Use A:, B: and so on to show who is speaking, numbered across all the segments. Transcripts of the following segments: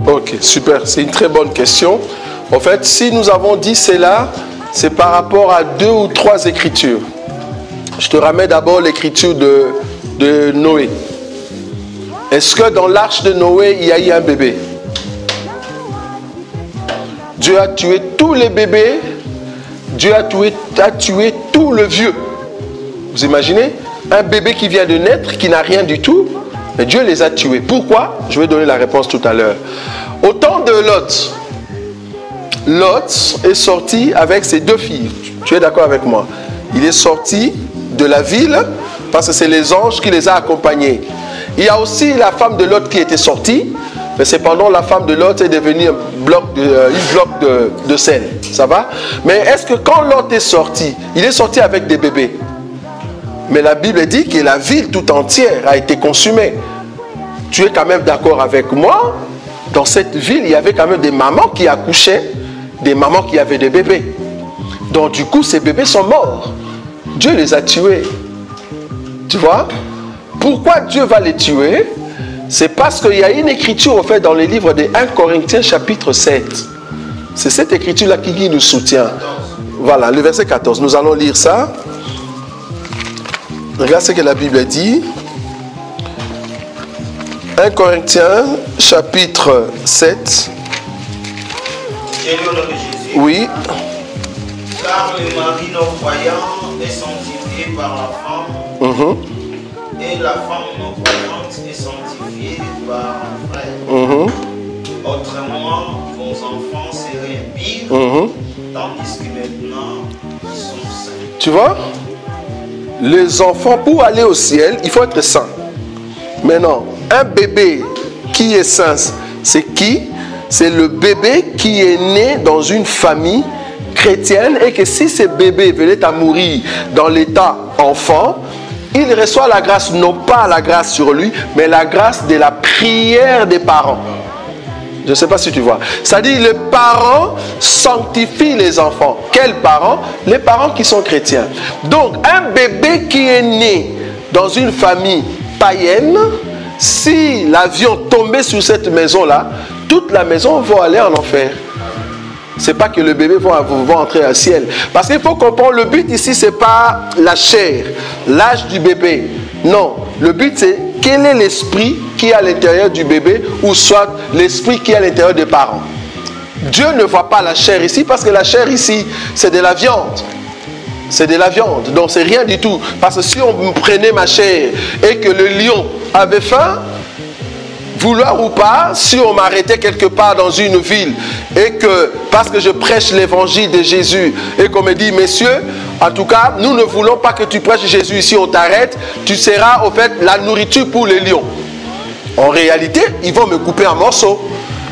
A: Ok, super, c'est une très bonne question. En fait, si nous avons dit cela, c'est par rapport à 2 ou 3 écritures. Je te ramène d'abord l'écriture de Noé. Est-ce que dans l'arche de Noé, il y a eu un bébé? Dieu a tué tous les bébés. Dieu a tué tout le vieux. Vous imaginez? Un bébé qui vient de naître, qui n'a rien du tout, mais Dieu les a tués. Pourquoi? Je vais donner la réponse tout à l'heure. Au temps de Lot, Lot est sorti avec ses 2 filles. Tu es d'accord avec moi? Il est sorti de la ville parce que c'est les anges qui les a accompagnés. Il y a aussi la femme de Lot qui était sortie, mais cependant la femme de Lot est devenue un bloc de sel. Ça va? Mais est-ce que quand Lot est sorti, il est sorti avec des bébés? Mais la Bible dit que la ville tout entière a été consumée. Tu es quand même d'accord avec moi? Dans cette ville, il y avait quand même des mamans qui accouchaient, des mamans qui avaient des bébés. Donc du coup, ces bébés sont morts. Dieu les a tués. Tu vois? Pourquoi Dieu va les tuer? C'est parce qu'il y a une écriture au fait dans les livres de 1 Corinthiens chapitre 7. C'est cette écriture-là qui nous soutient. Voilà, le verset 14. Nous allons lire ça. Regarde ce que la Bible dit. 1 Corinthiens chapitre 7. Oui.
B: Car le mari non-croyant est sanctifié par la femme, et la femme non-croyante est sanctifiée par un frère. Autrement, vos enfants seraient impurs, tandis que maintenant, ils sont saints.
A: Tu vois? Les enfants, pour aller au ciel, il faut être saint. Maintenant, un bébé qui est saint, c'est qui? C'est le bébé qui est né dans une famille chrétienne et que si ce bébé venait à mourir dans l'état enfant, il reçoit la grâce, non pas la grâce sur lui, mais la grâce de la prière des parents. Je ne sais pas si tu vois. C'est-à-dire les parents sanctifient les enfants. Quels parents? Les parents qui sont chrétiens. Donc un bébé qui est né dans une famille païenne, si l'avion tombait sur cette maison-là, toute la maison va aller en enfer. C'est pas que le bébé va entrer au ciel. Parce qu'il faut comprendre, le but ici, c'est pas la chair, l'âge du bébé. Non, le but c'est quel est l'esprit qui est à l'intérieur du bébé ou soit l'esprit qui est à l'intérieur des parents. Dieu ne voit pas la chair ici parce que la chair ici, c'est de la viande. C'est de la viande, donc c'est rien du tout. Parce que si on prenait ma chair et que le lion avait faim, vouloir ou pas, si on m'arrêtait quelque part dans une ville et que, parce que je prêche l'évangile de Jésus et qu'on me dit, messieurs, en tout cas, nous ne voulons pas que tu prêches Jésus ici, on t'arrête, tu seras au fait la nourriture pour les lions. En réalité, ils vont me couper en morceaux.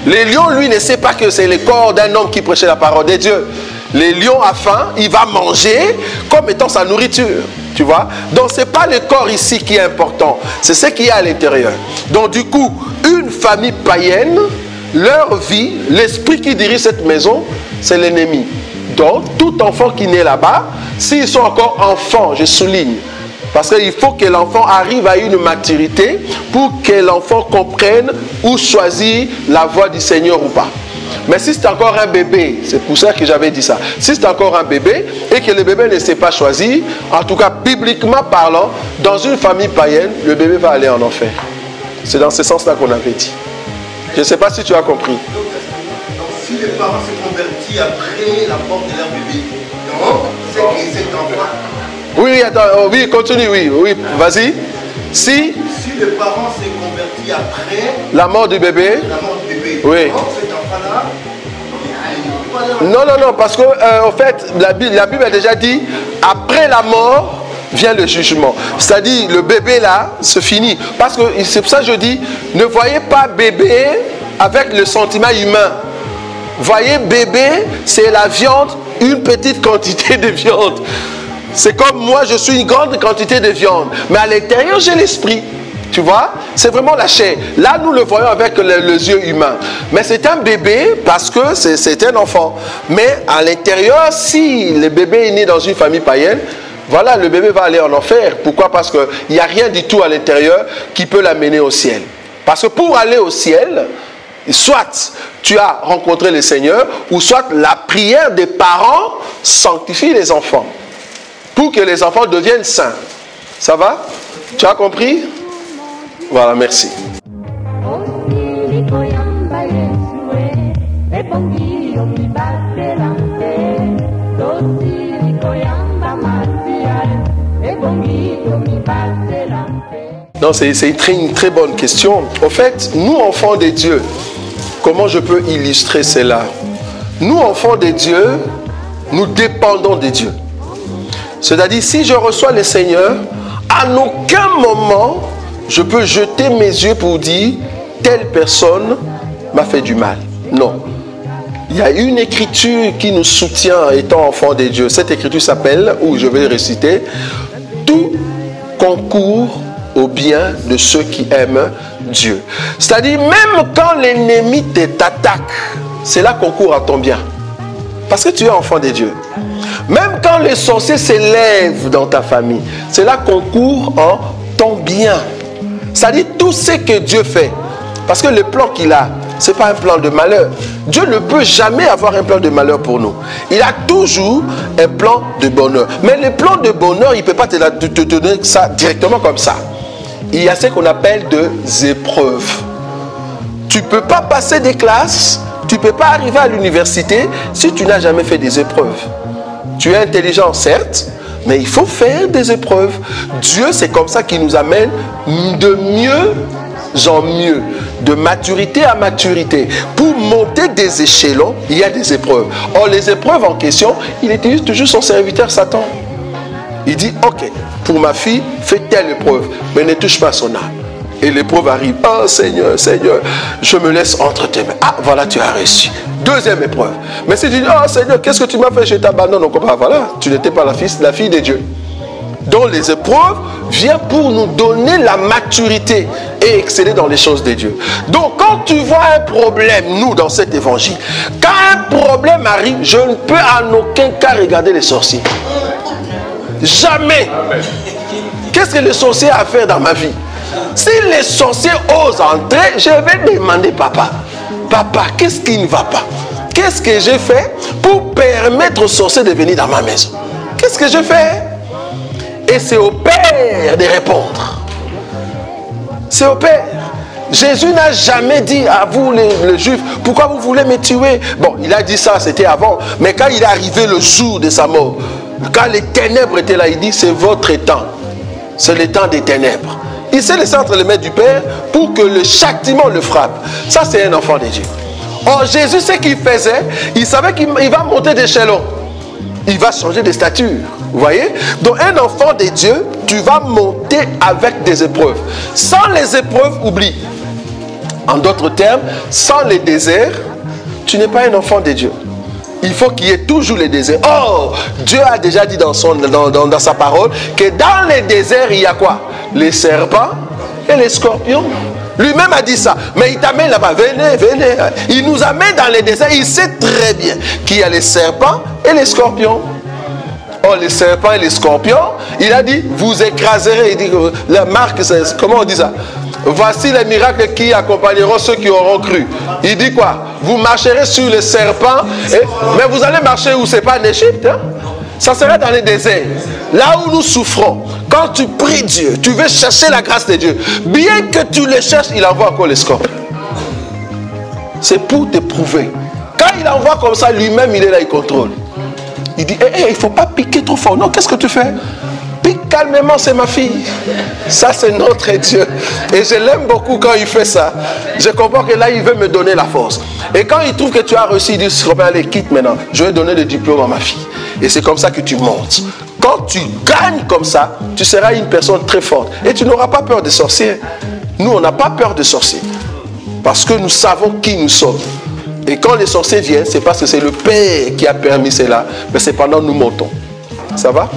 A: Les lions, lui, ne sait pas que c'est le corps d'un homme qui prêchait la parole de Dieu. Les lions à faim, il va manger comme étant sa nourriture. Tu vois? Donc ce n'est pas le corps ici qui est important, c'est ce qui est à l'intérieur. Donc du coup, une famille païenne, leur vie, l'esprit qui dirige cette maison, c'est l'ennemi. Donc tout enfant qui naît là-bas, s'ils sont encore enfants, je souligne, parce qu'il faut que l'enfant arrive à une maturité pour que l'enfant comprenne ou choisir la voie du Seigneur ou pas. Mais si c'est encore un bébé, c'est pour ça que j'avais dit ça. Si c'est encore un bébé et que le bébé ne sait pas choisir, en tout cas bibliquement parlant, dans une famille païenne, le bébé va aller en enfer. C'est dans ce sens-là qu'on avait dit. Je ne sais pas si tu as compris.
C: Donc, si les parents se convertissent après la mort de leur bébé, donc c'est que cet enfant...
A: Oui, attends, oui, continue, oui, vas-y. Si
C: les parents se convertissent après
A: la mort du bébé, oui.
C: Donc cet enfant-là,
A: non, parce que en fait, la Bible a déjà dit, après la mort vient le jugement. C'est-à-dire, le bébé là, se finit. Parce que c'est pour ça que je dis, ne voyez pas bébé avec le sentiment humain. Voyez, bébé, c'est la viande, une petite quantité de viande. C'est comme moi, je suis une grande quantité de viande. Mais à l'intérieur, j'ai l'esprit. Tu vois? C'est vraiment la chair. Là, nous le voyons avec les yeux humains. Mais c'est un bébé parce que c'est un enfant. Mais à l'intérieur, si le bébé est né dans une famille païenne, voilà, le bébé va aller en enfer. Pourquoi? Parce qu'il n'y a rien du tout à l'intérieur qui peut l'amener au ciel. Parce que pour aller au ciel, soit tu as rencontré le Seigneur, ou soit la prière des parents sanctifie les enfants. Pour que les enfants deviennent saints. Ça va? Tu as compris? Voilà, merci. Non, c'est une très bonne question. Au fait, nous, enfants de Dieu, comment je peux illustrer cela? Nous, enfants de Dieu, nous dépendons de Dieu. C'est-à-dire, si je reçois le Seigneur, à aucun moment, je peux jeter mes yeux pour dire, telle personne m'a fait du mal. Non. Il y a une écriture qui nous soutient étant enfants de Dieu. Cette écriture s'appelle, ou je vais réciter, tout concourt au bien de ceux qui aiment Dieu. C'est-à-dire, même quand l'ennemi t'attaque, cela concourt à ton bien. Parce que tu es enfant de Dieu. Même quand les sorciers s'élèvent dans ta famille, cela concourt en ton bien. C'est-à-dire, tout ce que Dieu fait, parce que le plan qu'il a, ce n'est pas un plan de malheur. Dieu ne peut jamais avoir un plan de malheur pour nous. Il a toujours un plan de bonheur. Mais le plan de bonheur, il ne peut pas te donner ça directement comme ça. Il y a ce qu'on appelle des épreuves. Tu ne peux pas passer des classes, tu ne peux pas arriver à l'université si tu n'as jamais fait des épreuves. Tu es intelligent, certes, mais il faut faire des épreuves. Dieu, c'est comme ça qu'il nous amène de mieux en mieux, de maturité à maturité. Pour monter des échelons, il y a des épreuves. Or, les épreuves en question, il utilise toujours son serviteur Satan. Il dit, ok, pour ma fille, fais telle épreuve, mais ne touche pas son âme. Et l'épreuve arrive. Oh Seigneur, Seigneur, je me laisse entre tes mains. Ah, voilà, tu as réussi. Deuxième épreuve. Mais si tu dis, oh Seigneur, qu'est-ce que tu m'as fait? Je t'abandonne. Voilà, tu n'étais pas la fille de Dieu. Donc les épreuves viennent pour nous donner la maturité et exceller dans les choses de Dieu. Donc quand tu vois un problème, nous dans cet évangile, quand un problème arrive, je ne peux en aucun cas regarder les sorciers. Jamais. Qu'est-ce que les sorciers a à faire dans ma vie? Si les sorciers osent entrer, je vais demander papa, qu'est-ce qui ne va pas? Qu'est-ce que j'ai fait pour permettre aux sorciers de venir dans ma maison? Qu'est-ce que je fais? Et c'est au Père de répondre. C'est au Père. Jésus n'a jamais dit à vous les Juifs, pourquoi vous voulez me tuer? Bon, il a dit ça, c'était avant. Mais quand il est arrivé le jour de sa mort, quand les ténèbres étaient là, il dit, c'est votre temps. C'est le temps des ténèbres. Il s'est laissé entre les mains du Père pour que le châtiment le frappe. Ça, c'est un enfant de Dieu. Or, Jésus, ce qu'il faisait, il savait qu'il va monter d'échelon. Il va changer de stature. Vous voyez? Donc, un enfant de Dieu, tu vas monter avec des épreuves. Sans les épreuves, oublie. En d'autres termes, sans les déserts, tu n'es pas un enfant de Dieu. Il faut qu'il y ait toujours les déserts. Oh, Dieu a déjà dit dans sa parole que dans les déserts, il y a quoi? Les serpents et les scorpions. Lui-même a dit ça. Mais il t'amène là-bas. Venez, venez. Il nous amène dans les déserts. Il sait très bien qu'il y a les serpents et les scorpions. Oh, les serpents et les scorpions, il a dit, vous écraserez. Il dit, la marque, comment on dit ça? Voici les miracles qui accompagneront ceux qui auront cru. Il dit quoi? Vous marcherez sur les serpents, mais vous allez marcher où? C'est pas en Égypte, hein? Ça sera dans les déserts. Là où nous souffrons. Quand tu pries Dieu, tu veux chercher la grâce de Dieu. Bien que tu le cherches, il envoie encore les scorpions. C'est pour te prouver. Quand il envoie comme ça, lui-même, il est là, il contrôle. Il dit, il ne faut pas piquer trop fort. Non, qu'est-ce que tu fais? Pique calmement, c'est ma fille. Ça, c'est notre Dieu. Et je l'aime beaucoup quand il fait ça. Je comprends que là, il veut me donner la force. Et quand il trouve que tu as réussi, il dit, allez, quitte maintenant. Je vais donner le diplôme à ma fille. Et c'est comme ça que tu montes. Quand tu gagnes comme ça, tu seras une personne très forte. Et tu n'auras pas peur des sorciers. Nous, on n'a pas peur des sorciers. Parce que nous savons qui nous sommes. Et quand les sorciers viennent, c'est parce que c'est le Père qui a permis cela. Mais c'est pendant que nous montons. Ça va?